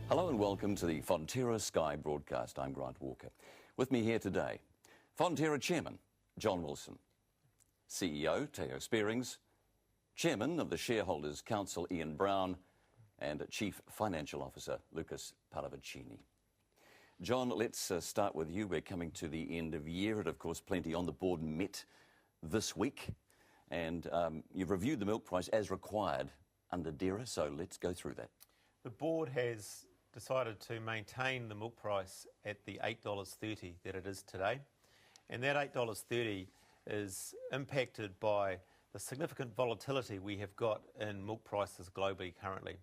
Hello and welcome to the Fonterra Sky broadcast. I'm Grant Walker. With me here today, Fonterra Chairman John Wilson, CEO Teo Spearings, Chairman of the Shareholders Council Ian Brown, and Chief Financial Officer Lucas Pallavicini. John, let's start with you. We're coming to the end of year, and of course Plenty on the board met this week, and you've reviewed the milk price as required under DERA, so let's go through that. The board has decided to maintain the milk price at the $8.30 that it is today, and that $8.30 is impacted by the significant volatility we have got in milk prices globally currently,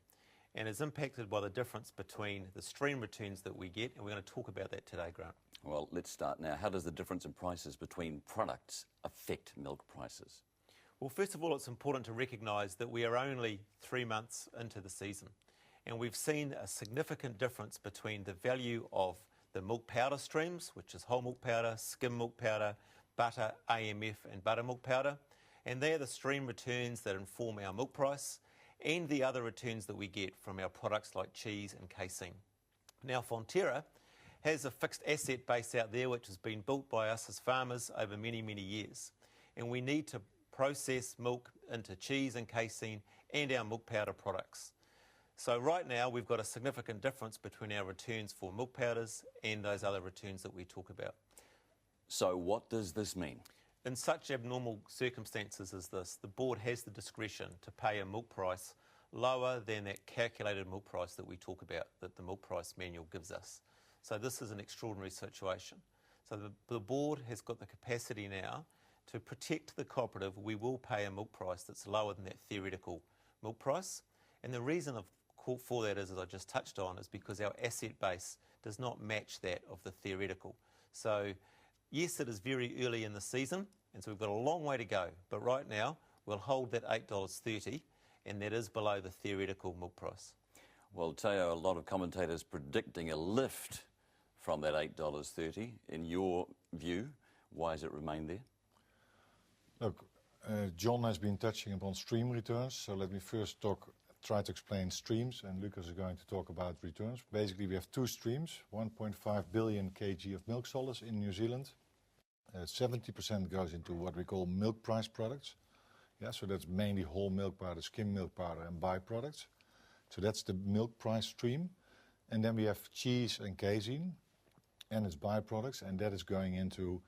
and is impacted by the difference between the stream returns that we get, and we're going to talk about that today, Grant. Well, let's start now. How does the difference in prices between products affect milk prices? Well, first of all, it's important to recognise that we are only 3 months into the season, and we've seen a significant difference between the value of the milk powder streams, which is whole milk powder, skim milk powder, butter, AMF and buttermilk powder, and they're the stream returns that inform our milk price and the other returns that we get from our products like cheese and casein. Now, Fonterra has a fixed asset base out there which has been built by us as farmers over many, many years, and we need to process milk into cheese and casein and our milk powder products. So right now we've got a significant difference between our returns for milk powders and those other returns that we talk about. So what does this mean? In such abnormal circumstances as this, the board has the discretion to pay a milk price lower than that calculated milk price that we talk about, that the milk price manual gives us. So this is an extraordinary situation. So the board has got the capacity now to protect the cooperative. We will pay a milk price that's lower than that theoretical milk price. And the reason for that is, as I just touched on, is because our asset base does not match that of the theoretical. So yes, it is very early in the season, and so we've got a long way to go. But right now, we'll hold that $8.30, and that is below the theoretical milk price. Well, Teo, a lot of commentators predicting a lift from that $8.30. In your view, why has it remained there? Look, John has been touching upon stream returns, so let me first try to explain streams, and Lucas is going to talk about returns. Basically, we have two streams, 1.5 billion kg of milk solids in New Zealand. 70% goes into what we call milk price products. Yeah, so that's mainly whole milk powder, skim milk powder, and byproducts. So that's the milk price stream. And then we have cheese and casein and its byproducts, and that is going into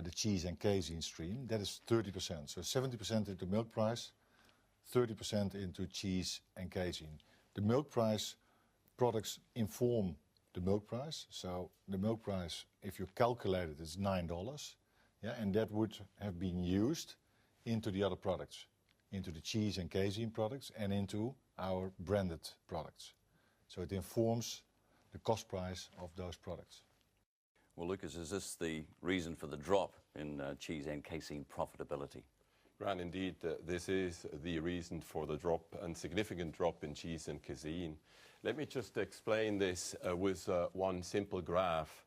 the cheese and casein stream. That is 30%. So 70% into milk price, 30% into cheese and casein. The milk price products inform the milk price. So the milk price, if you calculate it, is $9. Yeah, and that would have been used into the other products, into the cheese and casein products and into our branded products. So it informs the cost price of those products. Well, Lucas, is this the reason for the drop in cheese and casein profitability? Grant, indeed, this is the reason for the drop and significant drop in cheese and casein. Let me just explain this with one simple graph.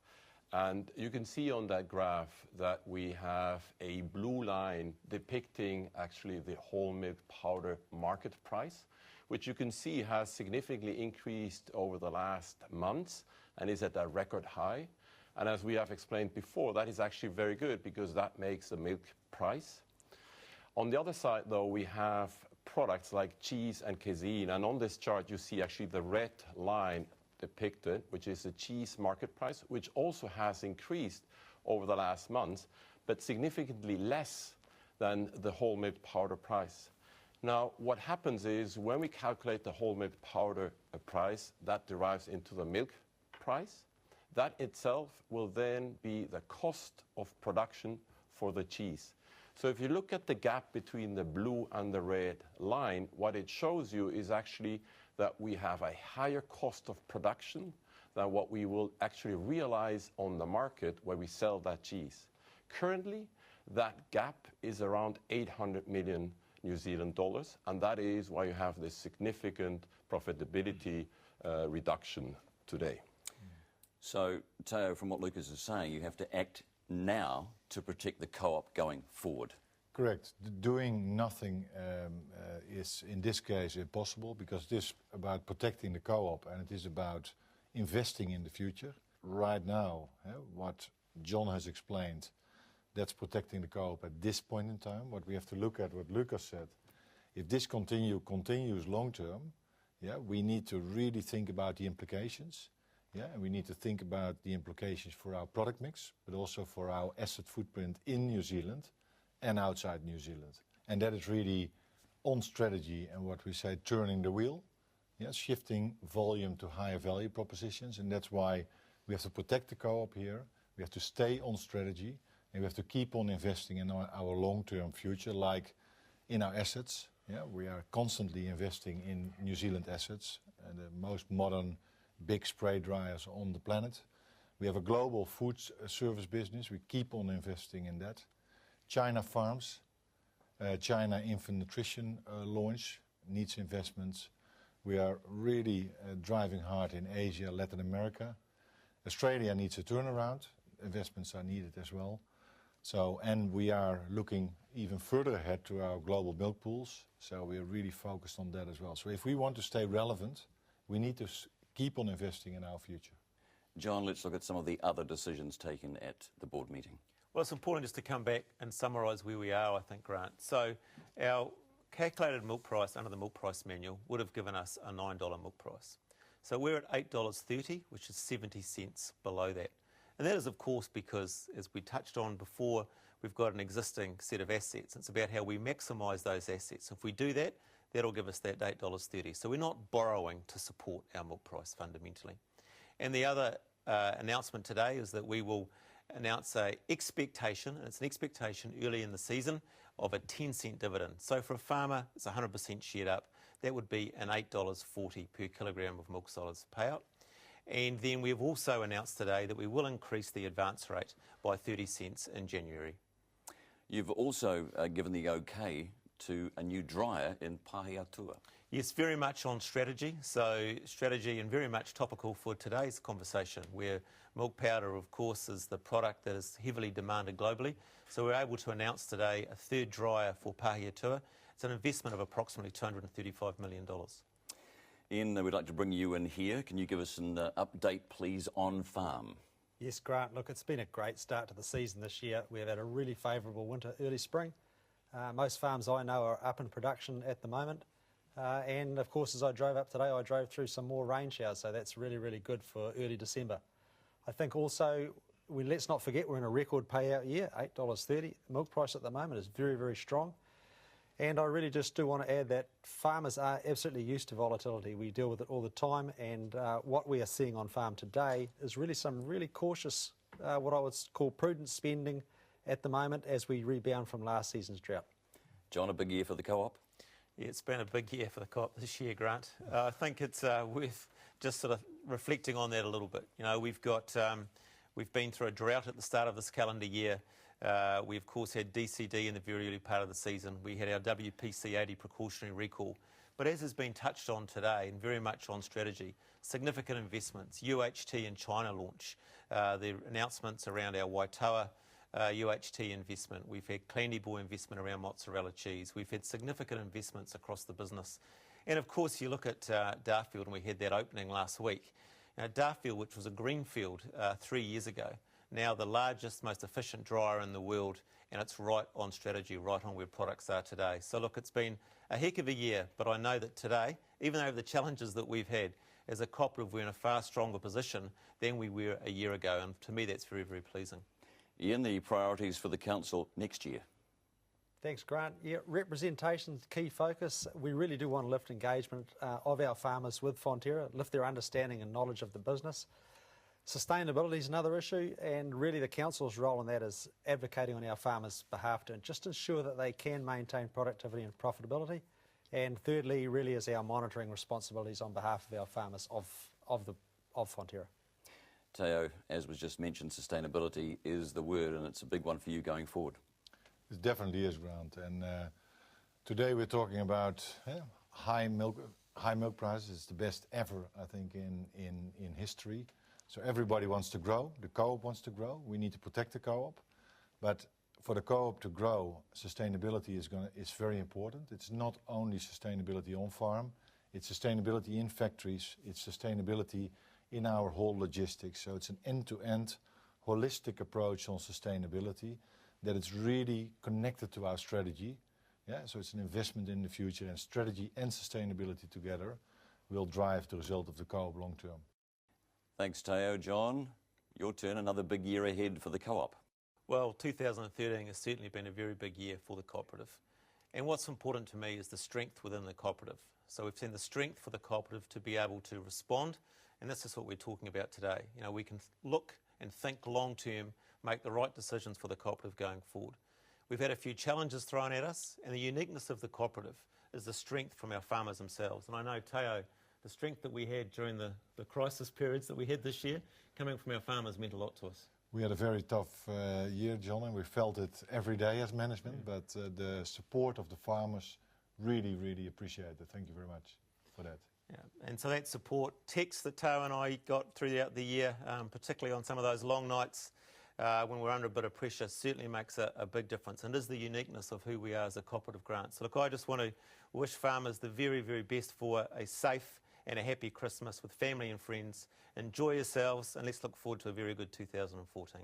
And you can see on that graph that we have a blue line depicting actually the whole milk powder market price, which you can see has significantly increased over the last months and is at a record high. And as we have explained before, that is actually very good because that makes the milk price. On the other side, though, we have products like cheese and casein, and on this chart you see actually the red line depicted, which is the cheese market price, which also has increased over the last months, but significantly less than the whole milk powder price. Now, what happens is when we calculate the whole milk powder price, that derives into the milk price. That itself will then be the cost of production for the cheese. So if you look at the gap between the blue and the red line, what it shows you is actually that we have a higher cost of production than what we will actually realize on the market where we sell that cheese. Currently, that gap is around 800 million New Zealand dollars, and that is why you have this significant profitability reduction today. So, Teo, from what Lucas is saying, you have to act now to protect the co-op going forward. Correct. Doing nothing is, in this case, impossible because it is about protecting the co-op and it is about investing in the future. Right now, what John has explained, that's protecting the co-op at this point in time. What we have to look at, what Lucas said, if this continues long term, we need to really think about the implications. And we need to think about the implications for our product mix, but also for our asset footprint in New Zealand and outside New Zealand. And that is really on strategy and what we say, turning the wheel, shifting volume to higher value propositions. And that's why we have to protect the co-op here. We have to stay on strategy and we have to keep on investing in our long-term future, like in our assets. We are constantly investing in New Zealand assets, the most modern big spray dryers on the planet. We have a global food service business. We keep on investing in that. China farms, China infant nutrition launch needs investments. We are really driving hard in Asia, Latin America. Australia needs a turnaround. Investments are needed as well. And we are looking even further ahead to our global milk pools. So we are really focused on that as well. So if we want to stay relevant, we need to keep on investing in our future. John, let's look at some of the other decisions taken at the board meeting. Well, it's important just to come back and summarise where we are, I think, Grant. So our calculated milk price under the milk price manual would have given us a $9 milk price. So we're at $8.30, which is 70 cents below that. And that is, of course, because, as we touched on before, we've got an existing set of assets. It's about how we maximise those assets. If we do that, that'll give us that $8.30. So we're not borrowing to support our milk price fundamentally. And the other announcement today is that we will announce an expectation, and it's an expectation early in the season, of a 10-cent dividend. So for a farmer, it's 100% shared up. That would be an $8.40 per kilogram of milk solids payout. And then we've also announced today that we will increase the advance rate by 30 cents in January. You've also given the okay to a new dryer in Pahiatua. Yes, very much on strategy. So strategy and very much topical for today's conversation, where milk powder, of course, is the product that is heavily demanded globally. So we're able to announce today a third dryer for Pahiatua. It's an investment of approximately $235 million. Ian, we'd like to bring you in here. Can you give us an update, please, on farm? Yes, Grant. Look, it's been a great start to the season this year. We've had a really favourable winter, early spring. Most farms I know are up in production at the moment. And, of course, as I drove up today, I drove through some more rain showers, so that's really, really good for early December. I think also, let's not forget we're in a record payout year, $8.30. Milk price at the moment is very, very strong. And I really just do want to add that farmers are absolutely used to volatility. We deal with it all the time, and what we are seeing on farm today is really some really cautious, what I would call prudent spending at the moment as we rebound from last season's drought. John, a big year for the co-op? Yeah, it's been a big year for the co-op this year, Grant. I think it's worth just sort of reflecting on that a little bit. You know, we've been through a drought at the start of this calendar year. We, of course, had DCD in the very early part of the season. We had our WPC 80 precautionary recall. But as has been touched on today, and very much on strategy, significant investments, UHT in China launch, the announcements around our Waitoa UHT investment. We've had Clandeboy investment around mozzarella cheese. We've had significant investments across the business. And, of course, you look at Darfield, and we had that opening last week. Now, Darfield, which was a greenfield 3 years ago, now the largest, most efficient dryer in the world, and it's right on strategy, right on where products are today. So look, it's been a heck of a year, but I know that today, even over the challenges that we've had, as a cooperative, we're in a far stronger position than we were a year ago, and to me that's very, very pleasing. Ian, the priorities for the council next year? Thanks, Grant. Yeah, representation's key focus. We really do want to lift engagement of our farmers with Fonterra, lift their understanding and knowledge of the business. Sustainability is another issue, and really the council's role in that is advocating on our farmers' behalf to just ensure that they can maintain productivity and profitability. And thirdly, really is our monitoring responsibilities on behalf of our farmers of Fonterra. Teo, as was just mentioned, sustainability is the word, and it's a big one for you going forward. It definitely is, Grant. And today we're talking about high milk prices. It's the best ever, I think, in history. So everybody wants to grow. The co-op wants to grow. We need to protect the co-op. But for the co-op to grow, sustainability is very important. It's not only sustainability on farm, it's sustainability in factories, it's sustainability in our whole logistics. So it's an end-to-end holistic approach on sustainability that it's really connected to our strategy. Yeah? So it's an investment in the future, and strategy and sustainability together will drive the result of the co-op long term. Thanks, Teo. John, your turn. Another big year ahead for the co-op. Well, 2013 has certainly been a very big year for the cooperative. And what's important to me is the strength within the cooperative. So we've seen the strength for the cooperative to be able to respond, and this is what we're talking about today. You know, we can look and think long term, make the right decisions for the cooperative going forward. We've had a few challenges thrown at us, and the uniqueness of the cooperative is the strength from our farmers themselves. And I know, Teo, the strength that we had during the crisis periods that we had this year, coming from our farmers, meant a lot to us. We had a very tough year, John, and we felt it every day as management, but the support of the farmers really, really appreciated. Thank you very much for that. Yeah. And so that support, text that Teo and I got throughout the year, particularly on some of those long nights when we're under a bit of pressure, certainly makes a big difference, and is the uniqueness of who we are as a cooperative grant. So look, I just want to wish farmers the very, very best for a safe and a happy Christmas with family and friends. Enjoy yourselves, and let's look forward to a very good 2014.